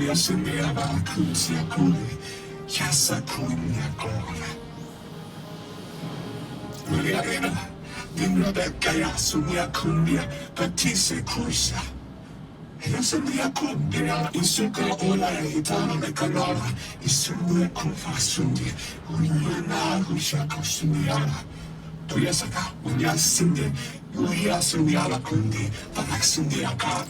Yasindiava Kuntia Kuli, Yasa Kunya Gola. Muriarena, Dimna Bekaya Sunya Kunya, Batise Kusa. Yasindia Kumbia, Isuka Ola, Itana Mekanala, Isumwe Kufa Sundi, Unyana Hushako Sundiala. Tuyasaka, Unyasinde, Uya Sundiala Kundi, Palaxindiaka.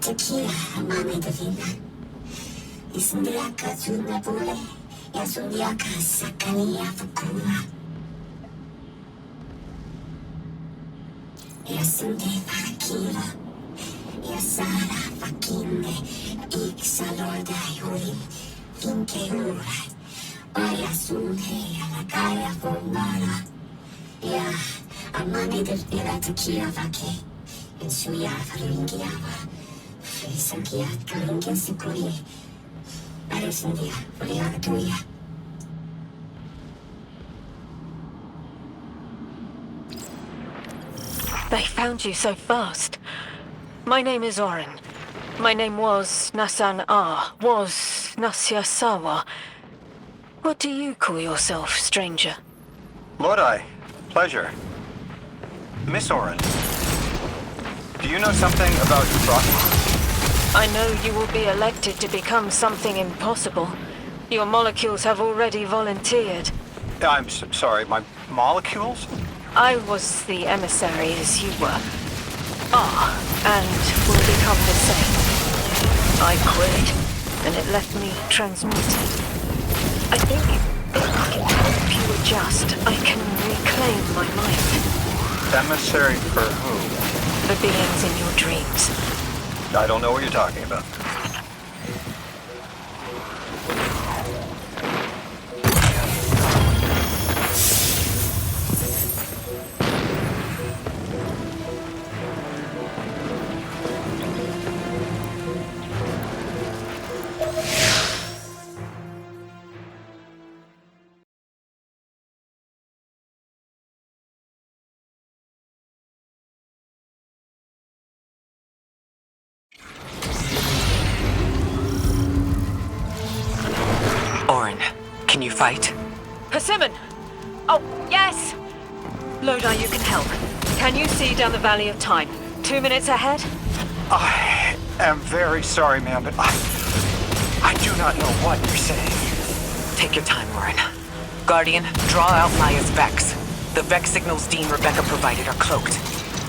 Tequila, mami divina. Isundiaka Zuna Bule, Yasundiaka Sakania Fakula. Yasunde Fakila, Yasara Fakinde, Ixalorda Yurim, Finke Ura, Ayasunde, Alakaya Formala. Ya, Amani divina Tequila Vake, and Suya Faringiava. Sankia, Kalinga Sikuri. Arasandia,Uriatuya. They found you so fast. My name is Oren. My name was Nasan Ah, was Nasya Sawa. What do you call yourself, stranger? Lodi, pleasure. Miss Oren, do you know something about Frost? I know you will be elected to become something impossible. Your molecules have already volunteered. I'm sorry, my molecules? I was the emissary as you were. And will become the same. I quit, and it left me transmuted. I think if I can help you adjust, I can reclaim my mind. Emissary for who? The beings in your dreams. I don't know what you're talking about. Oren, can you fight? Persimmon! Oh, yes! Lodi, you can help. Can you see down the Valley of Time? 2 minutes ahead? I am very sorry, ma'am, but I do not know what you're saying. Take your time, Oren. Guardian, draw out Maya's Vex. The Vex signals Dean Rebecca provided are cloaked.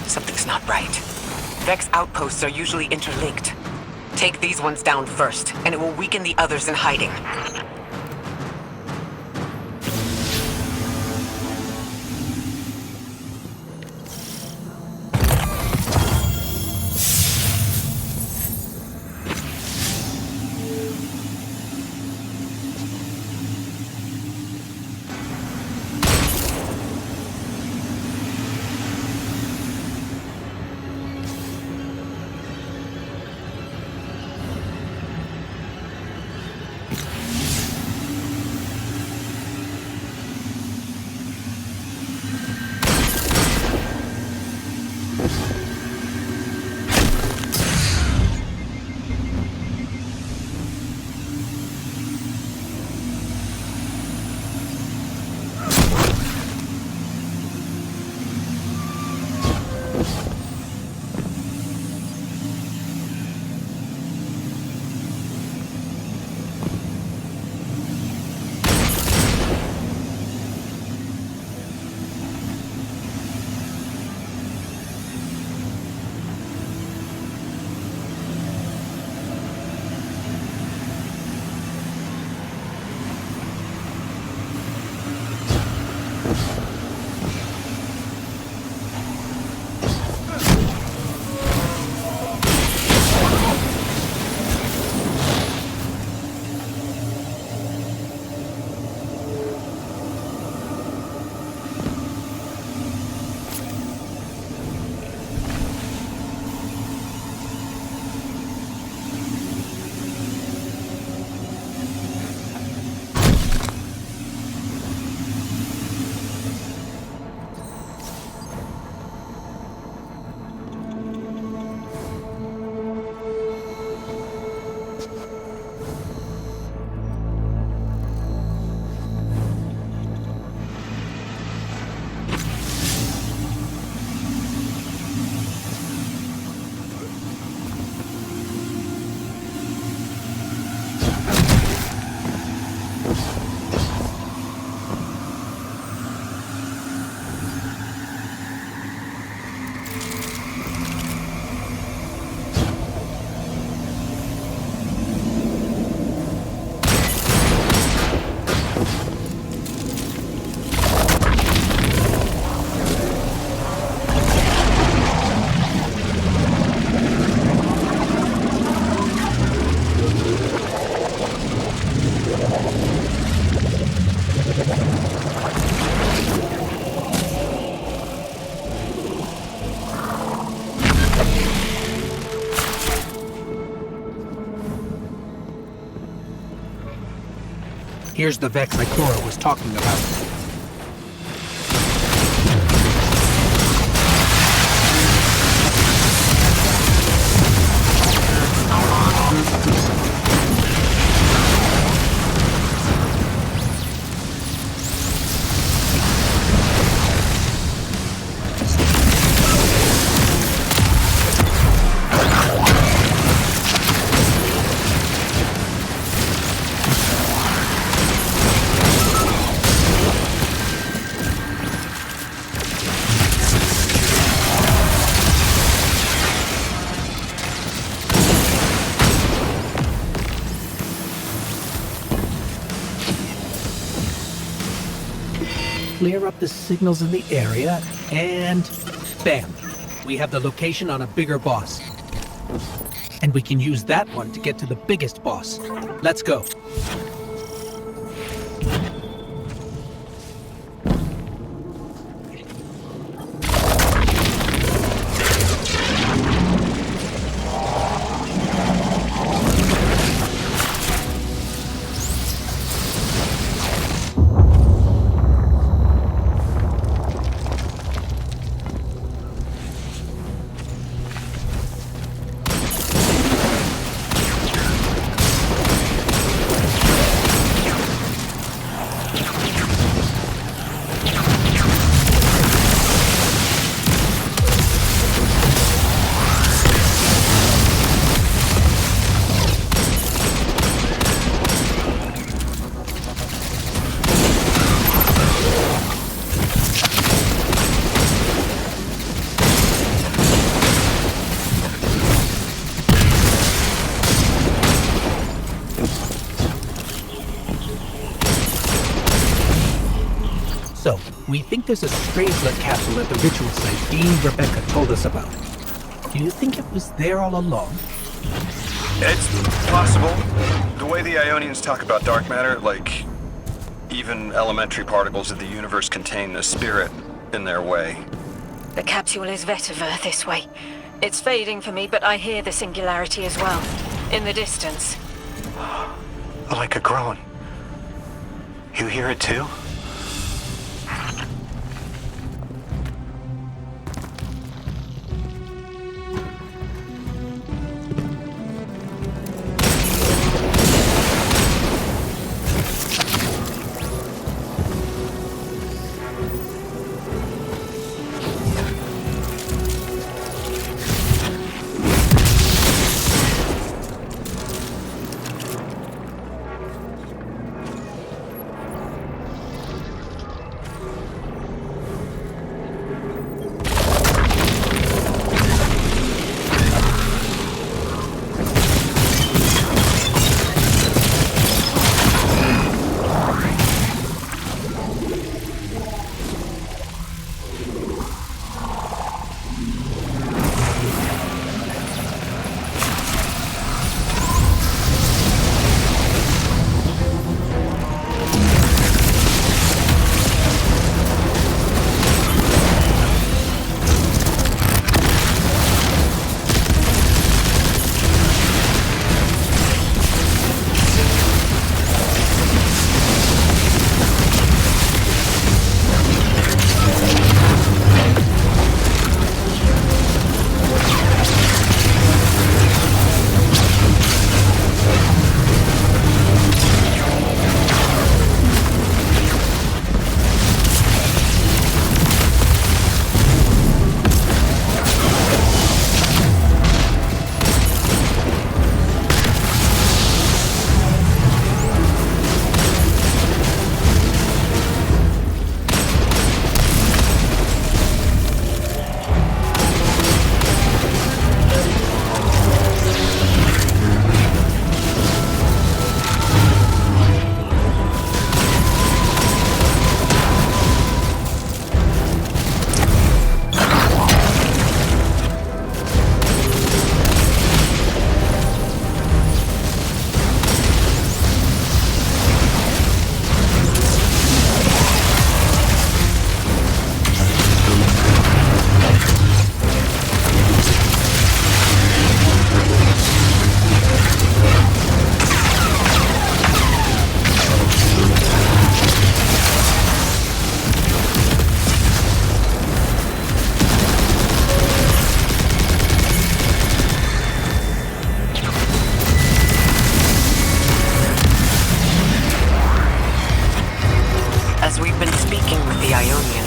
Something's not right. Vex outposts are usually interlinked. Take these ones down first, and it will weaken the others in hiding. Here's the Vex Ikora was talking about. Clear up the signals in the area, and bam! We have the location on a bigger boss. And we can use that one to get to the biggest boss. Let's go. So, we think there's a Strangelet capsule at the ritual site Dean Rebecca told us about. Do you think it was there all along? It's possible. The way the Ionians talk about dark matter, like even elementary particles of the universe contain a spirit in their way. The capsule is vetiver this way. It's fading for me, but I hear the singularity as well. In the distance. Like a groan. You hear it too?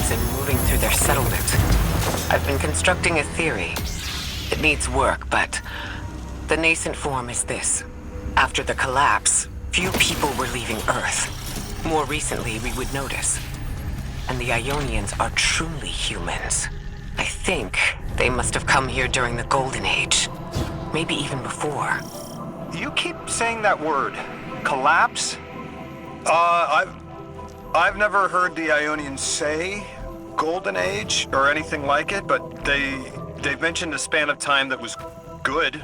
Ionians and moving through their settlement. I've been constructing a theory. It needs work, but the nascent form is this. After the collapse, few people were leaving Earth. More recently, we would notice. And the Ionians are truly humans. I think they must have come here during the Golden Age. Maybe even before. You keep saying that word. Collapse? I've never heard the Ionians say Golden Age or anything like it, but they've mentioned a span of time that was good.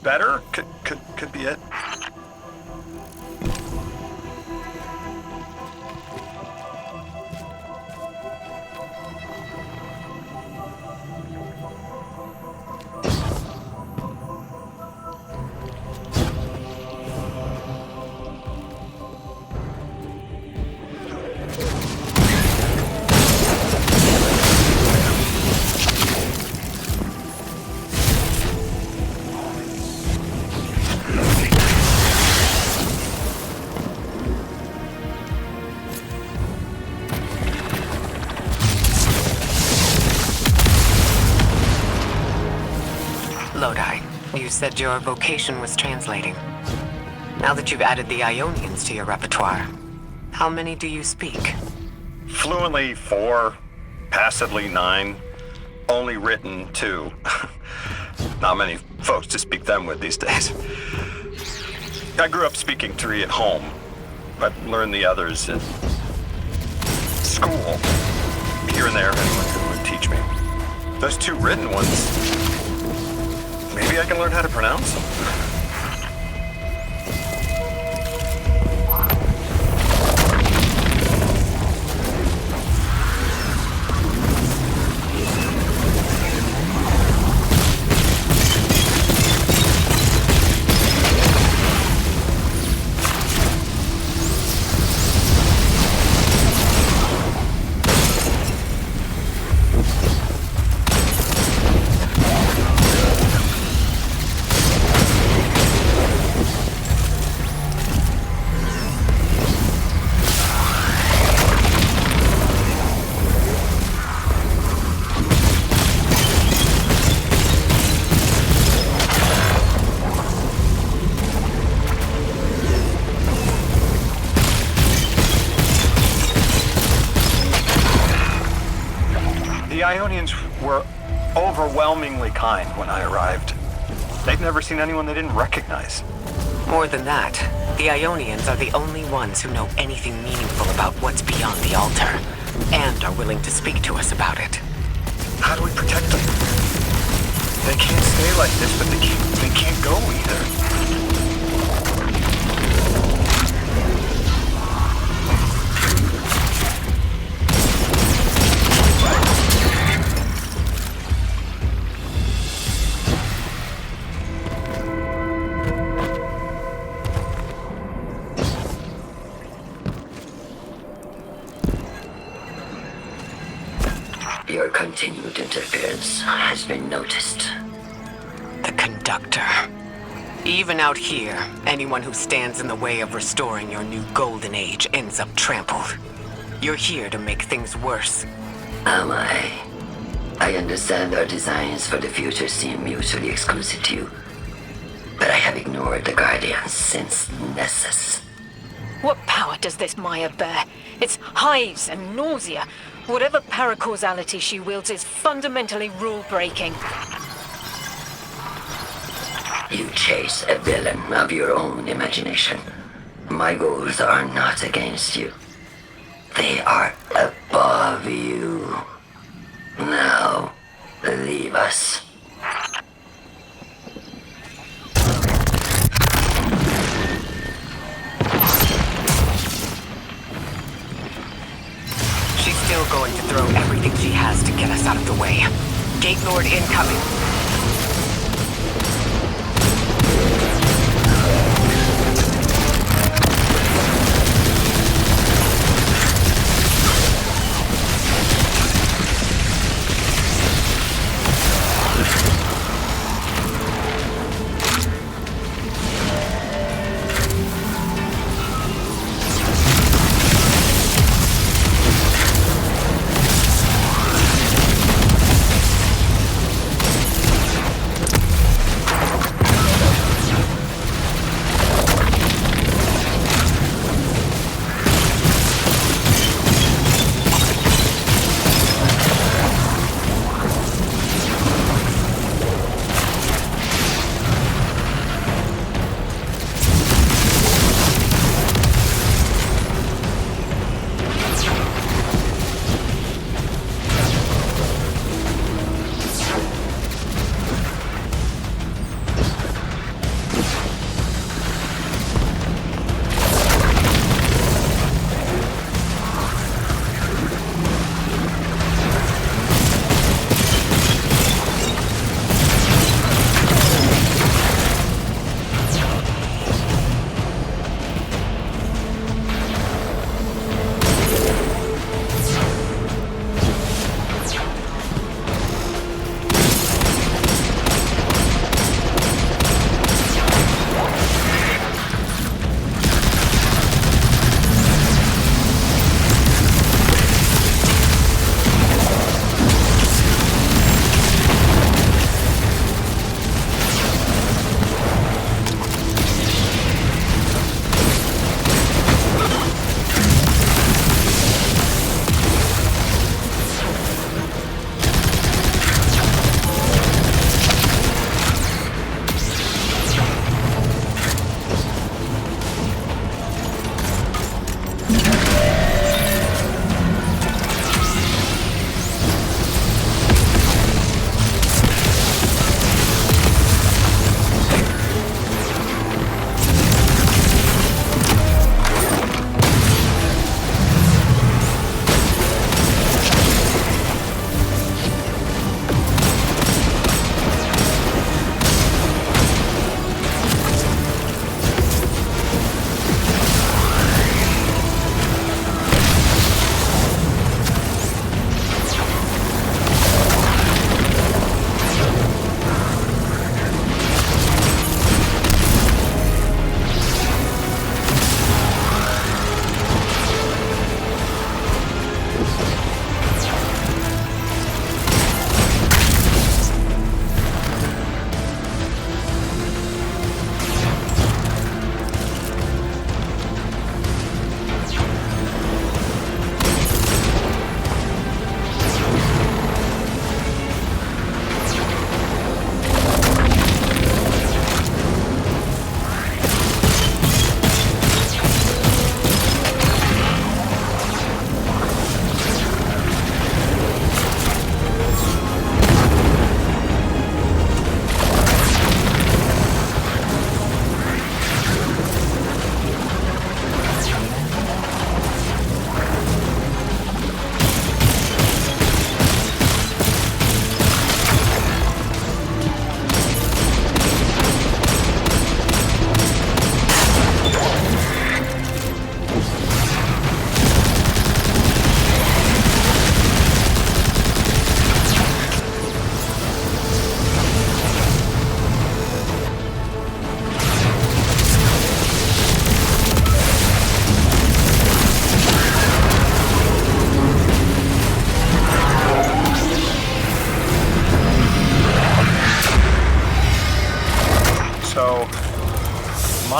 Better? Could be it. Lodi, you said your vocation was translating. Now that you've added the Ionians to your repertoire, how many do you speak? Fluently 4, passively 9, only written 2. Not many folks to speak them with these days. I grew up speaking 3 at home. I've learned the others at school. Here and there, anyone who would teach me. Those 2 written ones, maybe I can learn how to pronounce them. The Ionians were overwhelmingly kind when I arrived. They'd never seen anyone they didn't recognize. More than that, the Ionians are the only ones who know anything meaningful about what's beyond the altar, and are willing to speak to us about it. How do we protect them? They can't stay like this, but they can't go either. Your continued interference has been noticed. The conductor. Even out here, anyone who stands in the way of restoring your new golden age ends up trampled. You're here to make things worse. Am I? I understand our designs for the future seem mutually exclusive to you. But I have ignored the Guardians since Nessus. What power does this Maya bear? It's hives and nausea. Whatever paracausality she wields is fundamentally rule-breaking. You chase a villain of your own imagination. My goals are not against you. They are above you. Now, leave us. She's still going to throw everything she has to get us out of the way. Gate Lord incoming.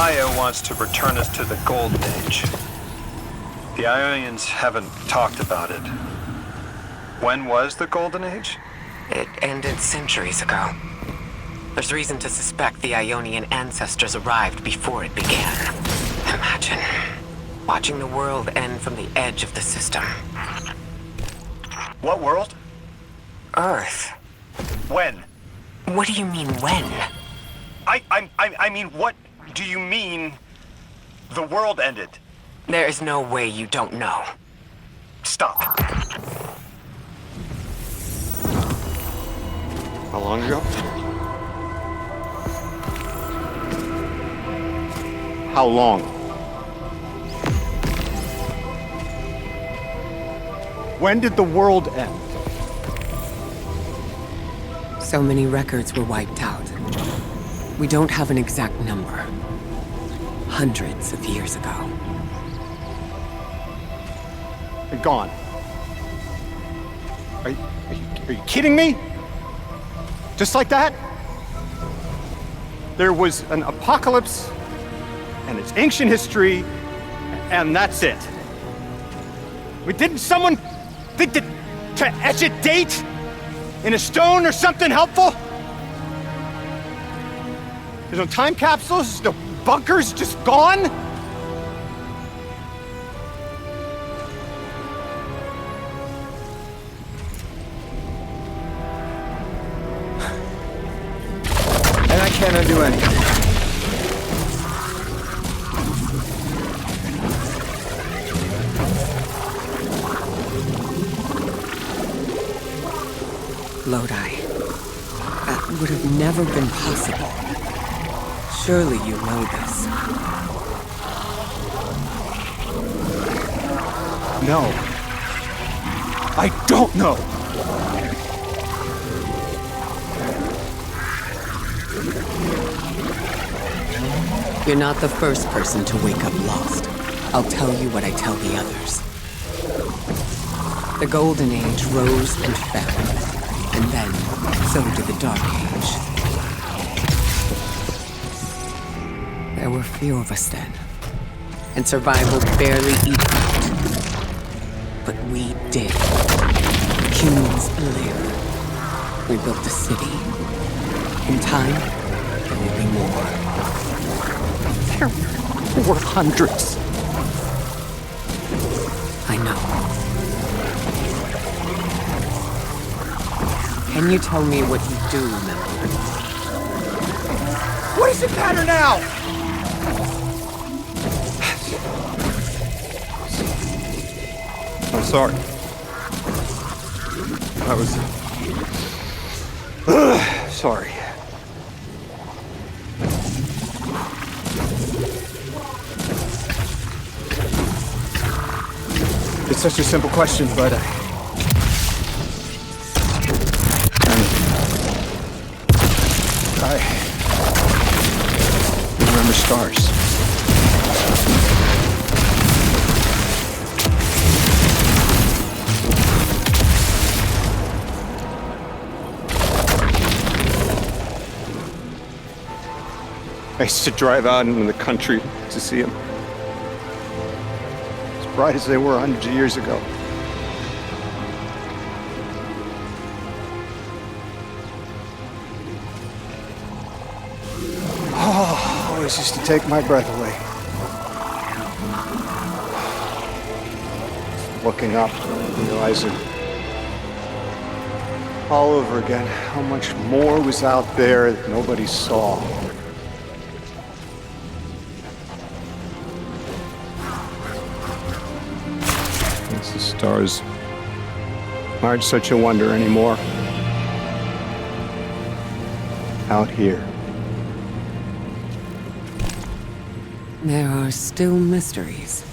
Gaia wants to return us to the Golden Age. The Ionians haven't talked about it. When was the Golden Age? It ended centuries ago. There's reason to suspect the Ionian ancestors arrived before it began. Imagine watching the world end from the edge of the system. What world? Earth. When? What do you mean, when? I mean, what do you mean the world ended? There is no way you don't know. Stop. How long ago? How long? When did the world end? So many records were wiped out. We don't have an exact number. Hundreds of years ago. They're gone. Are you kidding me? Just like that? There was an apocalypse, and it's ancient history, and that's it. Didn't someone think that to etch a date in a stone or something helpful? There's no time capsules, no bunkers, just gone? And I can't undo anything. Lodi. That would have never been possible. Surely you know this. No. I don't know. You're not the first person to wake up lost. I'll tell you what I tell the others. The Golden Age rose and fell. And then, so did the Dark Age. There were few of us then. And survival barely eked out. But we did. Humans live. We built a city. In time, there will be more. There were hundreds. I know. Can you tell me what you do remember? What does it matter now? I'm sorry. I was... sorry. It's such a simple question, but I remember stars. I used to drive out into the country to see them. As bright as they were hundreds of years ago. Oh, always used to take my breath away. Looking up, realizing all over again how much more was out there that nobody saw. The stars aren't such a wonder anymore. Out here. There are still mysteries.